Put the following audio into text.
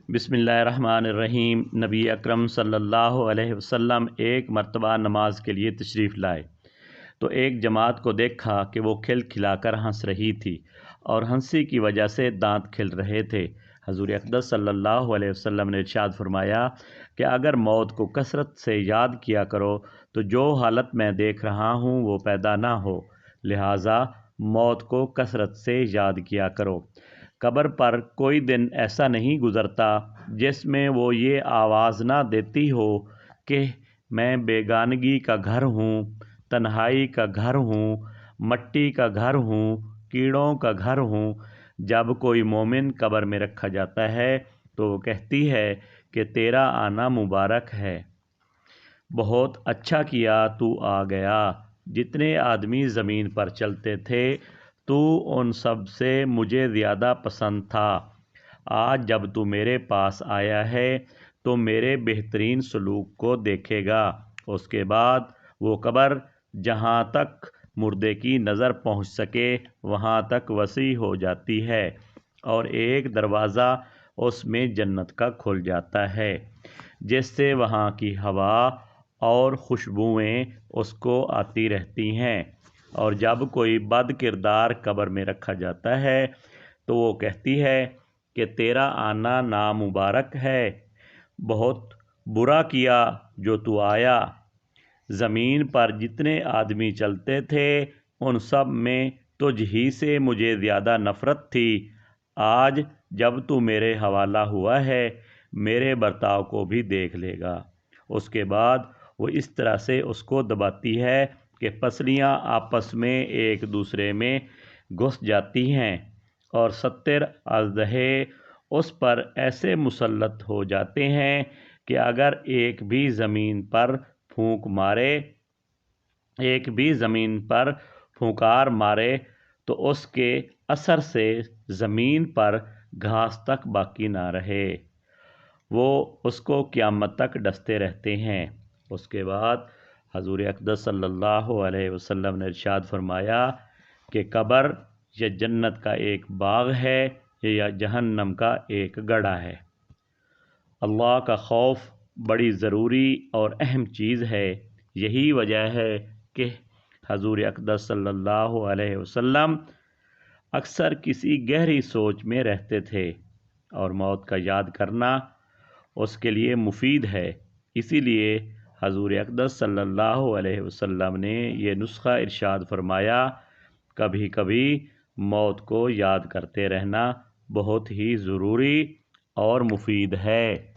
बिस्मिल्लाहिर्रहमानिर्रहीम। नबी अकरम सल्लल्लाहु अलैहि वसल्लम एक मर्तबा नमाज के लिए तशरीफ़ लाए तो एक जमात को देखा कि वो खिलखिलाकर हंस रही थी और हंसी की वजह से दांत खिल रहे थे। हजूर अक़दस सल्लल्लाहु अलैहि वसल्लम ने इरशाद फरमाया कि अगर मौत को कसरत से याद किया करो तो जो हालत मैं देख रहा हूँ वो पैदा ना हो, लिहाजा मौत को कसरत से याद किया करो। कब्र पर कोई दिन ऐसा नहीं गुज़रता जिसमें वो ये आवाज़ ना देती हो कि मैं बेगानगी का घर हूँ, तन्हाई का घर हूँ, मट्टी का घर हूँ, कीड़ों का घर हूँ। जब कोई मोमिन कब्र में रखा जाता है तो वो कहती है कि तेरा आना मुबारक है, बहुत अच्छा किया तू आ गया। जितने आदमी ज़मीन पर चलते थे तू उन सब से मुझे ज़्यादा पसंद था। आज जब तू मेरे पास आया है तो मेरे बेहतरीन सलूक को देखेगा। उसके बाद वो कब्र जहाँ तक मुर्दे की नज़र पहुँच सके वहाँ तक वसी हो जाती है और एक दरवाज़ा उसमें जन्नत का खुल जाता है, जिससे वहाँ की हवा और खुशबुएँ उसको आती रहती हैं। और जब कोई बद किरदार कब्र में रखा जाता है तो वो कहती है कि तेरा आना नामुबारक है, बहुत बुरा किया जो तू आया। ज़मीन पर जितने आदमी चलते थे उन सब में तुझ ही से मुझे ज़्यादा नफ़रत थी। आज जब तू मेरे हवाला हुआ है मेरे बर्ताव को भी देख लेगा। उसके बाद वो इस तरह से उसको दबाती है कि पसलियाँ आपस में एक दूसरे में घुस जाती हैं और 70 अजदहे उस पर ऐसे मुसल्लत हो जाते हैं कि अगर एक भी ज़मीन पर फूंकार मारे तो उसके असर से ज़मीन पर घास तक बाकी ना रहे। वो उसको क़यामत तक डसते रहते हैं। उसके बाद हजूर अक़दस सल्लल्लाहु अलैहि वसल्लम ने इरशाद फरमाया कि कब्र या जन्नत का एक बाग है या जहन्नम का एक गड्ढा है। अल्लाह का खौफ बड़ी ज़रूरी और अहम चीज़ है। यही वजह है कि हजूर अक़दस सल्लल्लाहु अलैहि वसल्लम अक्सर किसी गहरी सोच में रहते थे और मौत का याद करना उसके लिए मुफीद है। इसीलिए हजूर अक़दस सल्लल्लाहु अलैहि वसल्लम ने ये नुस्खा इरशाद फरमाया, कभी कभी मौत को याद करते रहना बहुत ही ज़रूरी और मुफीद है।